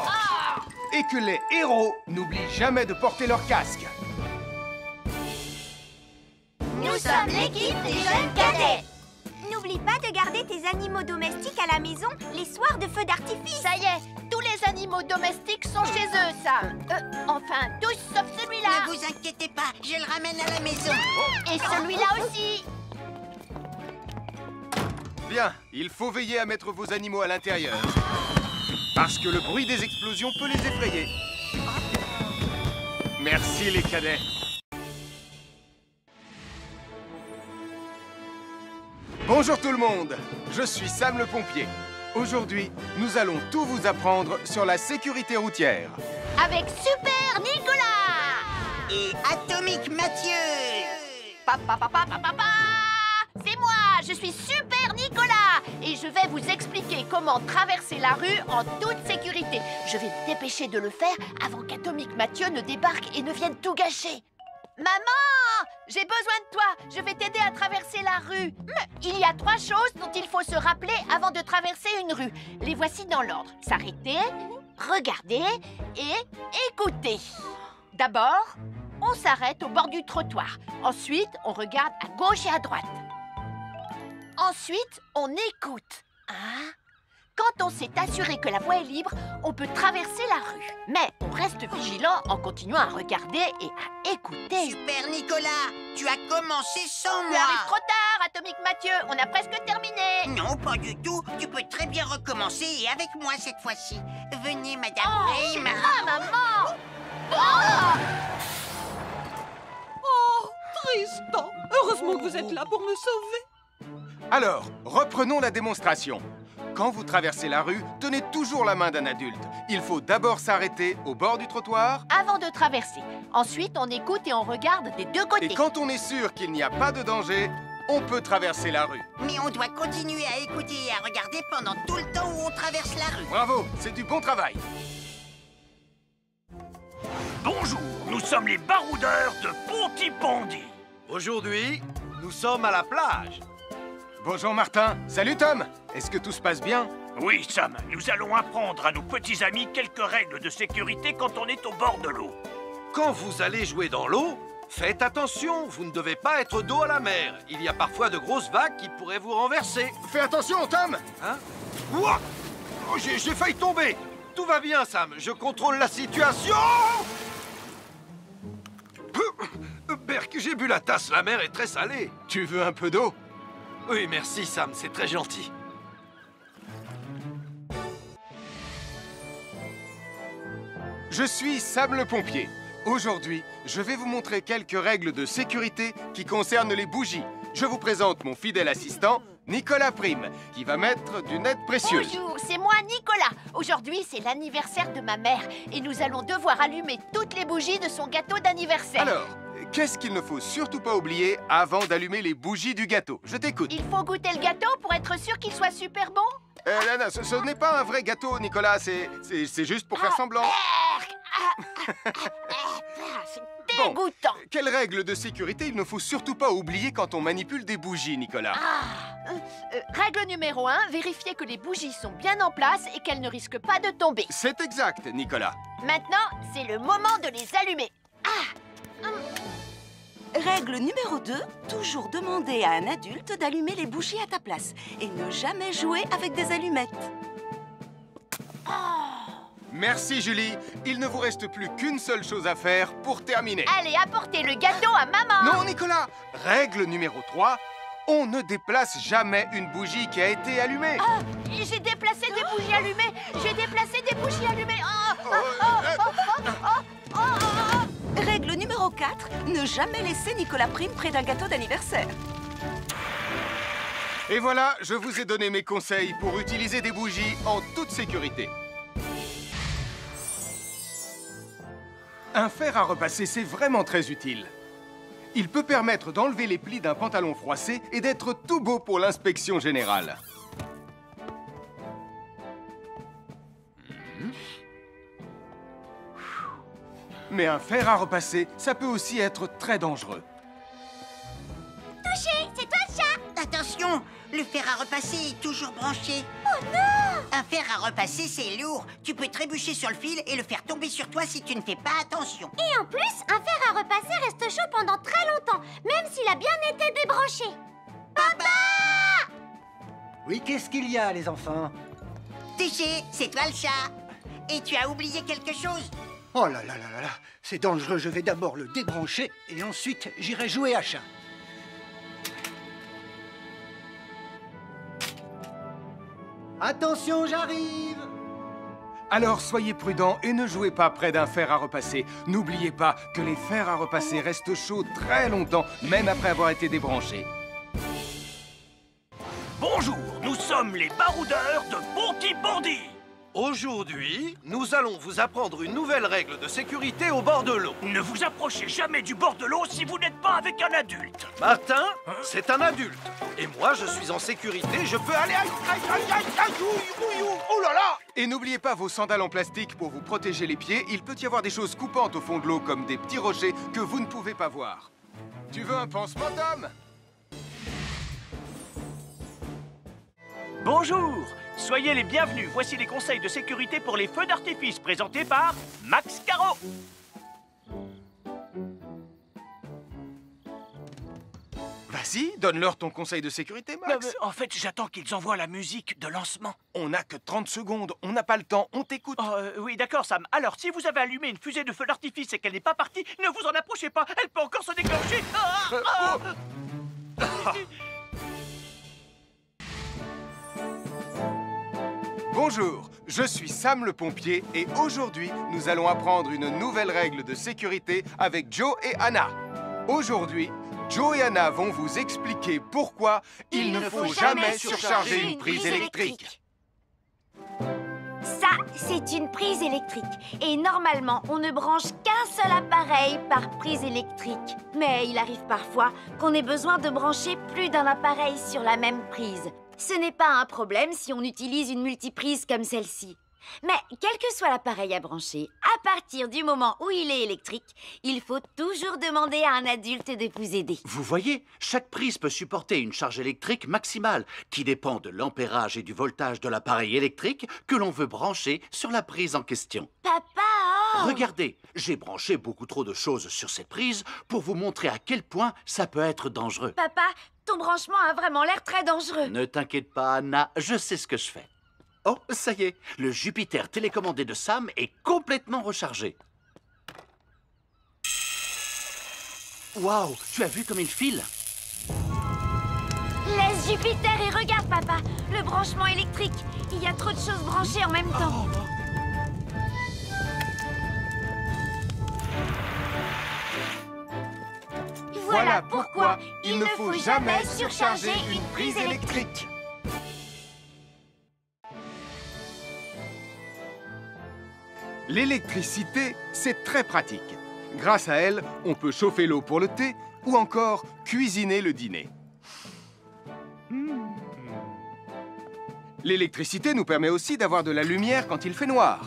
Et que les héros n'oublient jamais de porter leur casque. Nous sommes l'équipe des jeunes cadets. N'oublie pas de garder tes animaux domestiques à la maison les soirs de feu d'artifice. Ça y est, tous les animaux domestiques sont chez eux, Sam. Enfin, tous sauf celui-là. Ne vous inquiétez pas, je le ramène à la maison. Et celui-là aussi. Bien, il faut veiller à mettre vos animaux à l'intérieur. Parce que le bruit des explosions peut les effrayer. Merci les cadets. Bonjour tout le monde, je suis Sam le pompier. Aujourd'hui, nous allons tout vous apprendre sur la sécurité routière. Avec Super Nicolas. Et Atomique Mathieu. C'est moi, je suis Super Nicolas. Et je vais vous expliquer comment traverser la rue en toute sécurité. Je vais me dépêcher de le faire avant qu'Atomique Mathieu ne débarque et ne vienne tout gâcher. Maman, j'ai besoin de toi. Je vais t'aider à traverser la rue. Mais il y a 3 choses dont il faut se rappeler avant de traverser une rue. Les voici dans l'ordre. S'arrêter, regarder et écouter. D'abord, on s'arrête au bord du trottoir. Ensuite, on regarde à gauche et à droite. Ensuite, on écoute. Hein? Quand on s'est assuré que la voie est libre, on peut traverser la rue. Mais on reste vigilant en continuant à regarder et à écouter. Super Nicolas, tu as commencé sans Tu moi. arrives trop tard, Atomique Mathieu. On a presque terminé. Non, pas du tout. Tu peux très bien recommencer et avec moi cette fois-ci. Venez, Madame Prime. Ah, maman. Oh! Oh, Tristan. Heureusement que vous êtes là pour me sauver. Alors, reprenons la démonstration. Quand vous traversez la rue, tenez toujours la main d'un adulte. Il faut d'abord s'arrêter au bord du trottoir. Avant de traverser. Ensuite, on écoute et on regarde des deux côtés. Et quand on est sûr qu'il n'y a pas de danger, on peut traverser la rue. Mais on doit continuer à écouter et à regarder pendant tout le temps où on traverse la rue. Bravo, c'est du bon travail. Bonjour, nous sommes les baroudeurs de Pontypandy. Aujourd'hui, nous sommes à la plage. Bonjour Martin. Salut Tom. Est-ce que tout se passe bien? Oui, Sam, nous allons apprendre à nos petits amis quelques règles de sécurité quand on est au bord de l'eau. Quand vous allez jouer dans l'eau, faites attention, vous ne devez pas être dos à la mer. Il y a parfois de grosses vagues qui pourraient vous renverser. Fais attention, Tom. Hein? Ouah! Oh, j'ai failli tomber. Tout va bien, Sam, je contrôle la situation. Berk, j'ai bu la tasse, la mer est très salée. Tu veux un peu d'eau? Oui, merci, Sam, c'est très gentil. Je suis Sam le pompier. Aujourd'hui, je vais vous montrer quelques règles de sécurité qui concernent les bougies. Je vous présente mon fidèle assistant, Nicolas Prime, qui va mettre d'une aide précieuse. Bonjour, c'est moi Nicolas. Aujourd'hui, c'est l'anniversaire de ma mère et nous allons devoir allumer toutes les bougies de son gâteau d'anniversaire. Alors, qu'est-ce qu'il ne faut surtout pas oublier avant d'allumer les bougies du gâteau? Je t'écoute. Il faut goûter le gâteau pour être sûr qu'il soit super bon? Non, ce n'est pas un vrai gâteau, Nicolas. C'est juste pour faire semblant. C'est dégoûtant. Quelles règles de sécurité il ne faut surtout pas oublier quand on manipule des bougies, Nicolas? Règle numéro 1, vérifier que les bougies sont bien en place et qu'elles ne risquent pas de tomber. C'est exact, Nicolas. Maintenant, c'est le moment de les allumer. Règle numéro 2, toujours demander à un adulte d'allumer les bougies à ta place et ne jamais jouer avec des allumettes. Merci Julie. Il ne vous reste plus qu'une seule chose à faire pour terminer. Allez, apportez le gâteau à maman. Non, Nicolas. Règle numéro 3. On ne déplace jamais une bougie qui a été allumée. Ah, j'ai déplacé des bougies allumées. J'ai déplacé des bougies allumées. Règle numéro 4, ne jamais laisser Nicolas Prime près d'un gâteau d'anniversaire. Et voilà, je vous ai donné mes conseils pour utiliser des bougies en toute sécurité. Un fer à repasser, c'est vraiment très utile. Il peut permettre d'enlever les plis d'un pantalon froissé et d'être tout beau pour l'inspection générale. Mais un fer à repasser, ça peut aussi être très dangereux. Touché, c'est toi le chat. Attention, le fer à repasser est toujours branché. Oh non! Un fer à repasser, c'est lourd. Tu peux trébucher sur le fil et le faire tomber sur toi si tu ne fais pas attention. Et en plus, un fer à repasser reste chaud pendant très longtemps, même s'il a bien été débranché. Papa! Oui, qu'est-ce qu'il y a, les enfants? Touché, c'est toi le chat. Et tu as oublié quelque chose? Oh là là là là là, c'est dangereux, je vais d'abord le débrancher et ensuite j'irai jouer à chat. Attention, j'arrive! Alors soyez prudents et ne jouez pas près d'un fer à repasser. N'oubliez pas que les fers à repasser restent chauds très longtemps, même après avoir été débranchés. Bonjour, nous sommes les baroudeurs de Pontypandy. Aujourd'hui, nous allons vous apprendre une nouvelle règle de sécurité au bord de l'eau. Ne vous approchez jamais du bord de l'eau si vous n'êtes pas avec un adulte. Martin, c'est un adulte. Et moi, je suis en sécurité, je peux aller... Aïe, aïe, aïe, aïe, aïe, ouïe, ouïe, oh là là! Et n'oubliez pas vos sandales en plastique pour vous protéger les pieds. Il peut y avoir des choses coupantes au fond de l'eau, comme des petits rochers que vous ne pouvez pas voir. Tu veux un pansement, Tom? Bonjour, soyez les bienvenus. Voici les conseils de sécurité pour les feux d'artifice présentés par Max Caro. Vas-y, donne-leur ton conseil de sécurité, Max. En fait, j'attends qu'ils envoient la musique de lancement. On n'a que 30 secondes, on n'a pas le temps, on t'écoute. Oui, d'accord, Sam. Alors, si vous avez allumé une fusée de feu d'artifice et qu'elle n'est pas partie, ne vous en approchez pas. Elle peut encore se déclencher. Bonjour, je suis Sam le pompier et aujourd'hui, nous allons apprendre une nouvelle règle de sécurité avec Joe et Anna. Aujourd'hui, Joe et Anna vont vous expliquer pourquoi il ne faut jamais surcharger une prise électrique. Ça, c'est une prise électrique. Et normalement, on ne branche qu'un seul appareil par prise électrique. Mais il arrive parfois qu'on ait besoin de brancher plus d'un appareil sur la même prise. Ce n'est pas un problème si on utilise une multiprise comme celle-ci. Mais quel que soit l'appareil à brancher, à partir du moment où il est électrique, il faut toujours demander à un adulte de vous aider. Vous voyez, chaque prise peut supporter une charge électrique maximale qui dépend de l'ampérage et du voltage de l'appareil électrique que l'on veut brancher sur la prise en question. Papa, oh! Regardez, j'ai branché beaucoup trop de choses sur cette prise pour vous montrer à quel point ça peut être dangereux. Papa, ton branchement a vraiment l'air très dangereux. Ne t'inquiète pas, Anna, je sais ce que je fais. Oh, ça y est, le Jupiter télécommandé de Sam est complètement rechargé. Waouh, tu as vu comme il file? Laisse Jupiter et regarde, papa. Le branchement électrique. Il y a trop de choses branchées en même temps. Voilà pourquoi il ne faut jamais surcharger une prise électrique. L'électricité, c'est très pratique. Grâce à elle, on peut chauffer l'eau pour le thé ou encore cuisiner le dîner. L'électricité nous permet aussi d'avoir de la lumière quand il fait noir.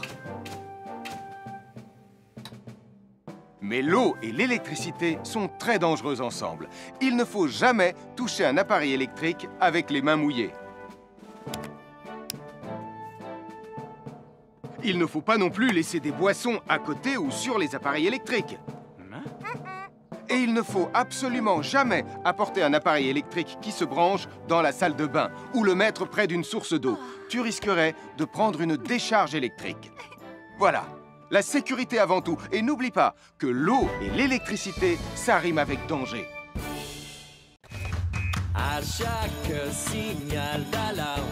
Mais l'eau et l'électricité sont très dangereuses ensemble. Il ne faut jamais toucher un appareil électrique avec les mains mouillées. Il ne faut pas non plus laisser des boissons à côté ou sur les appareils électriques. Et il ne faut absolument jamais apporter un appareil électrique qui se branche dans la salle de bain ou le mettre près d'une source d'eau. Tu risquerais de prendre une décharge électrique. Voilà, la sécurité avant tout. Et n'oublie pas que l'eau et l'électricité, ça rime avec danger. À chaque signal d'alarme,